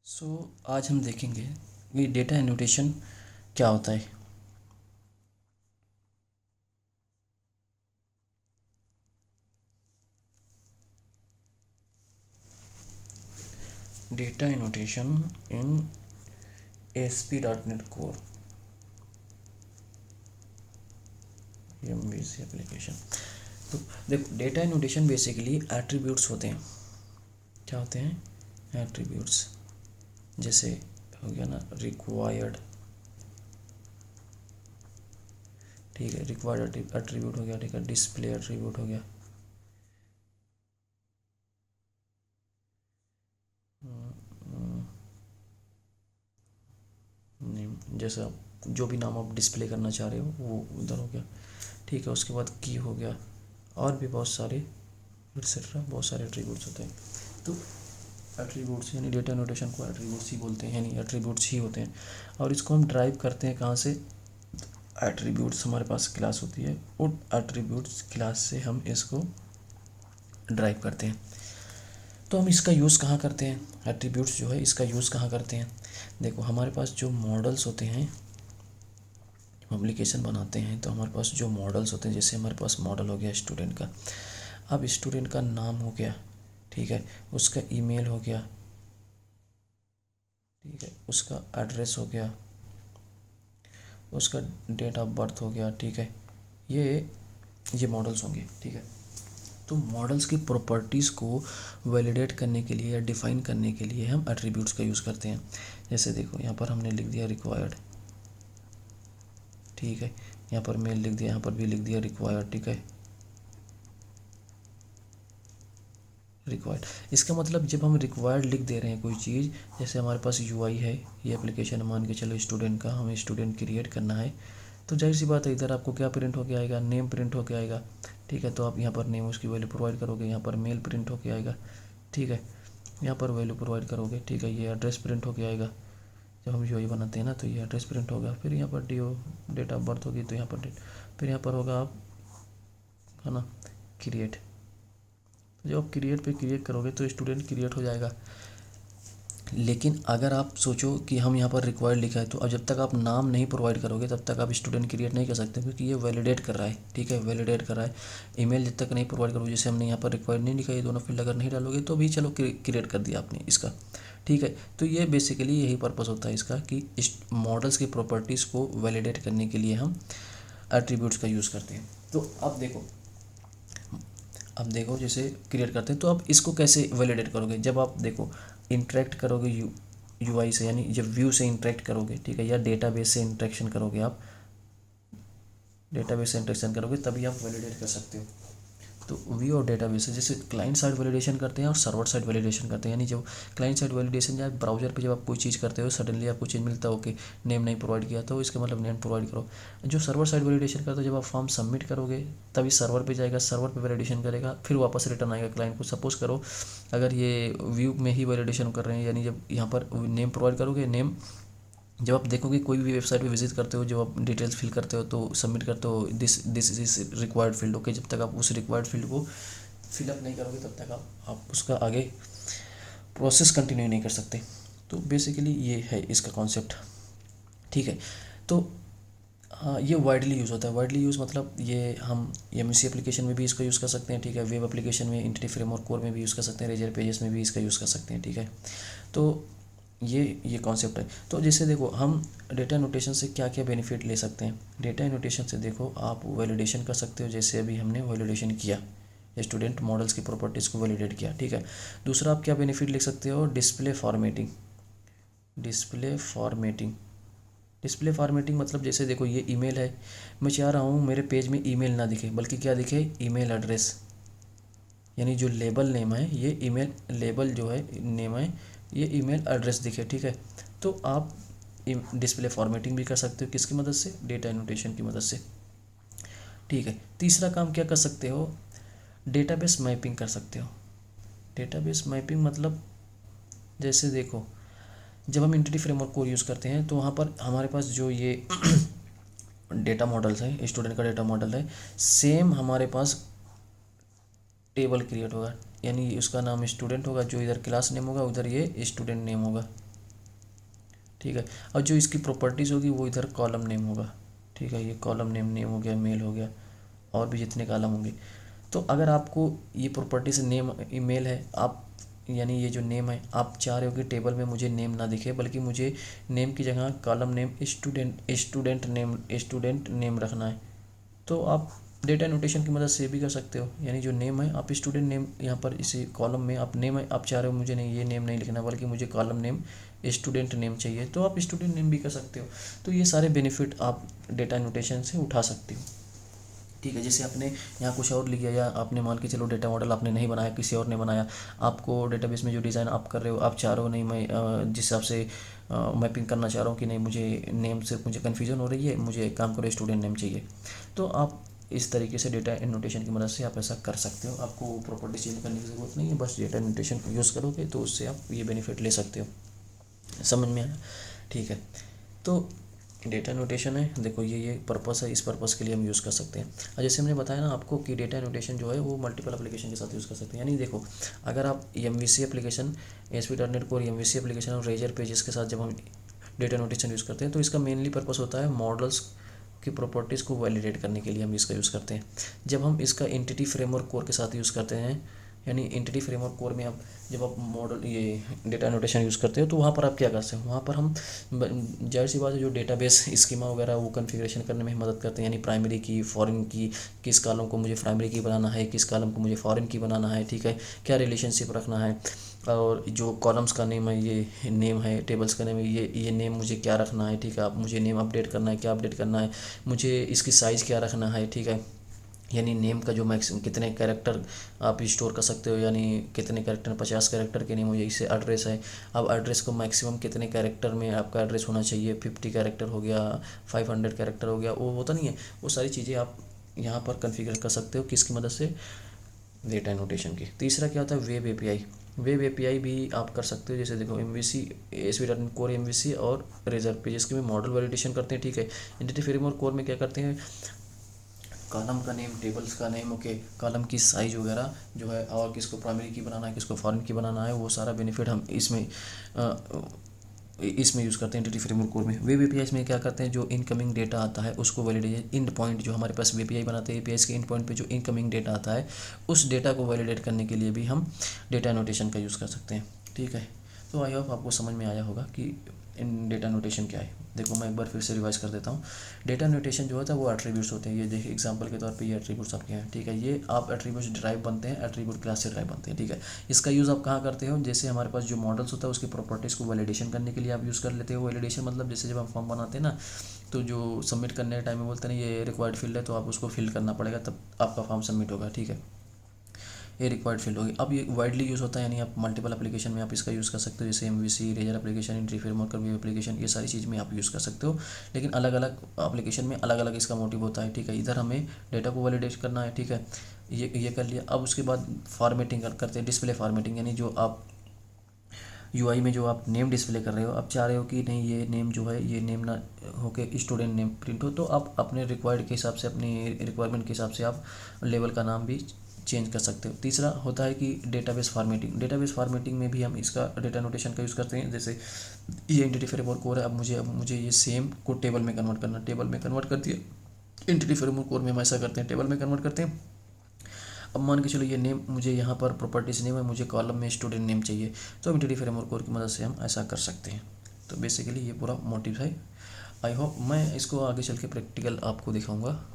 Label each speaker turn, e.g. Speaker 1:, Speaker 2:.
Speaker 1: सो आज हम देखेंगे कि डेटा एनोटेशन क्या होता है। डेटा एनोटेशन इन ASP.NET कोर MVC एप्लीकेशन। तो देखो, डेटा एनोटेशन बेसिकली एट्रीब्यूट्स होते हैं। क्या होते हैं? एट्रीब्यूट्स। जैसे हो गया ना रिक्वायर्ड, ठीक है, रिक्वायर्ड एट्रीब्यूट हो गया, ठीक है, डिस्प्ले एट्रीब्यूट हो गया, नेम, जैसा जो भी नाम आप डिस्प्ले करना चाह रहे हो वो उधर हो गया, ठीक है। उसके बाद की हो गया, और भी बहुत सारे एक्सेट्रा बहुत सारे एट्रीब्यूट्स होते हैं। तो एट्रीब्यूट्स यानी डेटा नोटेशन को एट्रीब्यूट्स ही बोलते हैं, यानी एट्रीब्यूट्स ही होते हैं। और इसको हम ड्राइव करते हैं कहाँ से? एट्रीब्यूट्स हमारे पास क्लास होती है, उन एट्रीब्यूट्स क्लास से हम इसको ड्राइव करते हैं। तो हम इसका यूज़ कहाँ करते हैं? एट्रीब्यूट्स जो है इसका यूज़ कहाँ करते हैं? देखो, हमारे पास जो मॉडल्स होते हैं, एप्लीकेशन बनाते हैं तो हमारे पास जो मॉडल्स होते हैं, जैसे हमारे पास मॉडल हो गया स्टूडेंट का। अब स्टूडेंट का नाम हो गया, ठीक है, उसका ईमेल हो गया, ठीक है, उसका एड्रेस हो गया, उसका डेट ऑफ बर्थ हो गया, ठीक है। ये मॉडल्स होंगे, ठीक है। तो मॉडल्स की प्रॉपर्टीज़ को वैलिडेट करने के लिए या डिफ़ाइन करने के लिए हम एट्रीब्यूट्स का यूज़ करते हैं। जैसे देखो, यहाँ पर हमने लिख दिया रिक्वायर्ड, ठीक है, यहाँ पर मेल लिख दिया, यहाँ पर भी लिख दिया रिक्वायर्ड, ठीक है, रिक्वायर्ड। इसका मतलब जब हम रिक्वायर्ड लिख दे रहे हैं कोई चीज़, जैसे हमारे पास UI है, ये एप्लीकेशन मान के चलो स्टूडेंट का, हमें स्टूडेंट क्रिएट करना है, तो जाहिर सी बात है इधर आपको क्या प्रिंट होके आएगा? नेम प्रिंट होके आएगा, ठीक है। तो आप यहाँ पर नेम उसकी वैल्यू प्रोवाइड करोगे, यहाँ पर मेल प्रिंट होके आएगा, ठीक है, यहाँ पर वैल्यू प्रोवाइड करोगे, ठीक है। ये एड्रेस प्रिंट होके आएगा, जब हम UI बनाते हैं ना तो ये एड्रेस प्रिंट होगा। फिर यहाँ पर डेट ऑफ बर्थ होगी तो यहाँ पर डेट, फिर यहाँ पर होगा आप, है ना, क्रिएट। जब आप क्रिएट पे क्रिएट करोगे तो स्टूडेंट क्रिएट हो जाएगा। लेकिन अगर आप सोचो कि हम यहाँ पर रिक्वायर्ड लिखा है, तो अब जब तक आप नाम नहीं प्रोवाइड करोगे तब तक आप स्टूडेंट क्रिएट नहीं कर सकते, क्योंकि ये वैलिडेट कर रहा है, ठीक है, वैलिडेट कर रहा है। ईमेल जब तक नहीं प्रोवाइड करोगे, जैसे हमने यहाँ पर रिक्वायर्ड नहीं लिखा, ये दोनों फील्ड अगर नहीं डालोगे तो भी चलो क्रिएट कर दिया आपने इसका, ठीक है। तो ये बेसिकली यही पर्पस होता है इसका, कि इस मॉडल्स की प्रॉपर्टीज़ को वैलिडेट करने के लिए हम एट्रीब्यूट्स का यूज़ करते हैं। तो अब देखो जैसे क्रिएट करते हैं, तो आप इसको कैसे वैलिडेट करोगे? जब आप देखो इंटरेक्ट करोगे UI से, यानी जब व्यू से इंटरेक्ट करोगे, ठीक है, या डेटाबेस से इंटरेक्शन करोगे, आप डेटाबेस से इंटरेक्शन करोगे तभी आप वैलिडेट कर सकते हो। तो व्यू और डेटाबेस है, जैसे क्लाइंट साइड वैलिडेशन करते हैं और सर्वर साइड वैलिडेशन करते हैं। यानी जब क्लाइंट साइड वैलिडेशन, या ब्राउजर पे जब आप कोई चीज़ करते हो, सडनली आपको चीज़ मिलता हो कि नेम नहीं प्रोवाइड किया, तो इसका मतलब नेम प्रोवाइड करो। जो सर्वर साइड वैलिडेशन करते हो, जब आप फॉर्म सबमिट करोगे तभी सर्वर पे जाएगा, सर्वर पे वैलिडेशन करेगा, फिर वापस रिटर्न आएगा क्लाइंट को। सपोज करो अगर ये व्यू में ही वैलिडेशन कर रहे हैं, यानी जब यहाँ पर नेम प्रोवाइड करोगे, नेम जब आप देखोगे कोई भी वेबसाइट पे विजिट करते हो, जब आप डिटेल्स फिल करते हो तो सबमिट करते हो, this is required field, okay. जब तक आप उस रिक्वायर्ड फील्ड को फिलअप नहीं करोगे तब तक आप उसका आगे प्रोसेस कंटिन्यू नहीं कर सकते। तो बेसिकली ये है इसका कॉन्सेप्ट, ठीक है। तो हाँ, ये वाइडली यूज़ होता है। वाइडली यूज़ मतलब ये हम MVC एप्लीकेशन में भी इसको यूज़ कर सकते हैं, ठीक है, वेब एप्लीकेशन में, इंटिटी फ्रेमवर्क कोर में भी यूज़ कर सकते हैं, रेजर पेजेस में भी इसका यूज़ कर सकते हैं, ठीक है। तो ये कॉन्सेप्ट है। तो जैसे देखो, हम डेटा नोटेशन से क्या क्या बेनिफिट ले सकते हैं? डेटा नोटेशन से देखो, आप वैलिडेशन कर सकते हो, जैसे अभी हमने वैलिडेशन किया, स्टूडेंट मॉडल्स की प्रॉपर्टीज़ को वैलिडेट किया, ठीक है। दूसरा आप क्या बेनिफिट ले सकते हो? Display formatting. Display formatting display formatting मतलब जैसे देखो, ये ईमेल है, मैं चाह रहा हूँ मेरे पेज में ईमेल ना दिखे, बल्कि क्या दिखे? Email address. यानी जो लेबल नेम है, ये ईमेल लेबल जो है नेम है, ये ईमेल एड्रेस दिखे, ठीक है। तो आप डिस्प्ले फॉर्मेटिंग भी कर सकते हो, किसकी मदद से? डेटा एनोटेशन की मदद से, ठीक है। तीसरा काम क्या कर सकते हो? डेटाबेस मैपिंग कर सकते हो। डेटाबेस मैपिंग मतलब जैसे देखो, जब हम एंटिटी फ्रेमवर्क को यूज़ करते हैं तो वहाँ पर हमारे पास जो ये डेटा मॉडल्स है, स्टूडेंट का डेटा मॉडल है, सेम हमारे पास टेबल क्रिएट होगा, यानी उसका नाम स्टूडेंट होगा, जो इधर क्लास नेम होगा उधर ये स्टूडेंट नेम होगा, ठीक है। और जो इसकी प्रॉपर्टीज़ होगी वो इधर कॉलम नेम होगा, ठीक है। ये कॉलम नेम, नेम हो गया, मेल हो गया, और भी जितने कॉलम होंगे। तो अगर आपको ये प्रॉपर्टीज नेम ईमेल है, आप यानी ये जो नेम है आप चाह रहे हो कि टेबल में मुझे नेम ना दिखे, बल्कि मुझे नेम की जगह कॉलम नेम स्टूडेंट नेम रखना है, तो आप डेटा नोटेशन की मदद से भी कर सकते हो। यानी जो नेम है आप स्टूडेंट नेम यहाँ पर इसी कॉलम में आप नेम है, आप चाह रहे हो मुझे नहीं ये नेम नहीं लिखना, बल्कि मुझे कॉलम नेम स्टूडेंट नेम चाहिए, तो आप स्टूडेंट नेम भी कर सकते हो। तो ये सारे बेनिफिट आप डेटा नोटेशन से उठा सकते हो, ठीक है। जैसे आपने यहाँ कुछ और लिखा, या आपने मान के चलो डेटा मॉडल आपने नहीं बनाया, किसी और ने बनाया, आपको डेटाबेस में जो डिज़ाइन आप कर रहे हो, आप चाह रहे हो नहीं मैं जिस हिसाब से मैपिंग करना चाह रहा हूँ कि नहीं मुझे नेम से मुझे कन्फ्यूजन हो रही है, मुझे एक काम करो स्टूडेंट नेम चाहिए, तो आप इस तरीके से डेटा एनोटेशन की मदद से आप ऐसा कर सकते हो। आपको प्रॉपर्टी चेंज करने की ज़रूरत नहीं है, बस डेटा एनोटेशन यूज़ करोगे तो उससे आप ये बेनिफिट ले सकते हो। समझ में आया, ठीक है। तो डेटा नोटेशन है, देखो ये पर्पस है, इस पर्पस के लिए हम यूज़ कर सकते हैं। और जैसे हमने बताया ना आपको कि डेटा नोटेशन जो है वो मल्टीपल एप्लीकेशन के साथ यूज़ कर सकते हैं। यानी देखो, अगर आप MVC application, ASP.NET Core MVC application और रेजर पेजेस के साथ जब हम डेटा नोटेशन यूज़ करते हैं, तो इसका मेनली पर्पस होता है मॉडल्स की प्रॉपर्टीज़ को वैलिडेट करने के लिए हम इसका यूज़ करते हैं। जब हम इसका एंटिटी फ्रेमवर्क कोर के साथ यूज़ करते हैं, यानी एंटिटी फ्रेमवर्क कोर में आप जब आप मॉडल ये डेटा नोटेशन यूज़ करते हो, तो वहाँ पर आप क्या करते हैं, वहाँ पर हम जाहिर सी बात है जो डेटाबेस स्कीमा वगैरह वो कॉन्फ़िगरेशन करने में मदद करते हैं। यानी प्राइमरी की, फॉरेन की, किस कॉलम को मुझे प्राइमरी की बनाना है, किस कॉलम को मुझे फॉरेन की बनाना है, ठीक है, क्या रिलेशनशिप रखना है, और जो कॉलम्स का नेम है ये नेम है, टेबल्स का नेम है ये नेम मुझे क्या रखना है, ठीक है। आप मुझे नेम अपडेट करना है, क्या अपडेट करना है, मुझे इसकी साइज़ क्या रखना है, ठीक है। यानी नेम का जो मैक्सिमम कितने कैरेक्टर आप स्टोर कर सकते हो, यानी कितने कैरेक्टर, 50 कैरेक्टर के नेम मुझे इससे एड्रेस है। अब एड्रेस को मैक्सिमम कितने कैरेक्टर में आपका एड्रेस होना चाहिए, 50 कैरेक्टर हो गया, 500 कैरेक्टर हो गया, वो होता नहीं है, वो सारी चीज़ें आप यहाँ पर कॉन्फ़िगर कर सकते हो किसकी मदद से, डेटा नोटेशन की। तीसरा क्या होता है, वेब एपीआई। वेब एपीआई भी आप कर सकते हो। जैसे देखो MVC, ASP.NET Core MVC और रेजर पेजेस के में मॉडल वैलिडेशन करते हैं, ठीक है। एंटिटी फ्रेमवर्क कोर में क्या करते हैं, कॉलम का नेम, टेबल्स का नेम, ओके, कॉलम की साइज़ वगैरह जो है, और किसको प्राइमरी की बनाना है, किसको फॉरेन की बनाना है, वो सारा बेनिफिट हम इसमें यूज़ करते हैं एंटिटी फ्रेमवर्क कोर में। वेब एपीआई में क्या करते हैं, जो इनकमिंग डेटा आता है उसको वैलिडेट, एंड पॉइंट जो हमारे पास एपीआई बनाते हैं, एपीआई के एंड पॉइंट पे जो इनकमिंग डेटा आता है उस डेटा को वैलिडेट करने के लिए भी हम डेटा नोटेशन का यूज़ कर सकते हैं, ठीक है। तो आई होप आपको समझ में आया होगा कि इन डेटा नोटेशन क्या है। देखो मैं एक बार फिर से रिवाइज कर देता हूँ। डेटा नोटेशन जो होता है वो एट्रीब्यूट्स होते हैं। ये देखिए एग्जांपल के तौर पे ये एट्रीब्यूट्स आपके हैं, ठीक है। ये आप एट्रीब्यूट्स ड्राइव बनते हैं, एट्रीब्यूट क्लास से ड्राइव बनते हैं, ठीक है। इसका यूज़ आप कहाँ करते हो, जैसे हमारे पास जो मॉडल्स होता है उसकी प्रॉपर्टीज़ को वैलिडेशन करने के लिए आप यूज़ कर लेते हो। वैलिडेशन मतलब जैसे जब हम फॉर्म बनाते हैं ना, तो जो सबमिट करने के टाइम में बोलते हैं ना ये रिक्वायर्ड फील्ड है, तो आप उसको फिल करना पड़ेगा तब आपका फॉर्म सबमिट होगा, ठीक है। ये रिक्वायर्ड फील्ड होगी। अब ये वाइडली यूज़ होता है, यानी आप मल्टीपल एप्लीकेशन में आप इसका यूज़ कर सकते हो, जैसे MVC, razor application, entity framework, web application, ये सारी चीज़ में आप यूज़ कर सकते हो। लेकिन अलग अलग एप्लीकेशन में अलग अलग इसका मोटिव होता है, ठीक है। इधर हमें डेटा को वैलिडेट करना है, ठीक है, ये कर लिया। अब उसके बाद फॉर्मेटिंग करते हैं, डिस्प्ले फॉर्मेटिंग, यानी जो आप UI में जो आप नेम डिस्प्ले कर रहे हो, आप चाह रहे हो कि नहीं ये नेम जो है ये नेम ना होके स्टूडेंट नेम प्रिंट हो, तो आप अपने रिक्वायर्ड के हिसाब से, अपनी रिक्वायरमेंट के हिसाब से आप लेवल का नाम भी चेंज कर सकते हो। तीसरा होता है कि डेटाबेस फार्मेटिंग। डेटाबेस फार्मेटिंग में भी हम इसका डेटा नोटेशन का यूज़ करते हैं। जैसे ये एंटिटी फ्रेमवर्क कोर है, अब मुझे ये सेम को टेबल में कन्वर्ट करना, टेबल में कन्वर्ट कर दिया। एंटिटी फ्रेमवर्क कोर में हम ऐसा करते हैं, टेबल में कन्वर्ट करते हैं। अब मान के चलो ये नेम मुझे यहाँ पर प्रॉपर्टीज नेम है, मुझे कॉलम में स्टूडेंट नेम चाहिए, तो एंटिटी फ्रेमवर्क कोर की मदद से हम ऐसा कर सकते हैं। तो बेसिकली ये पूरा मोटिव है। आई होप मैं इसको आगे चल के प्रैक्टिकल आपको दिखाऊंगा।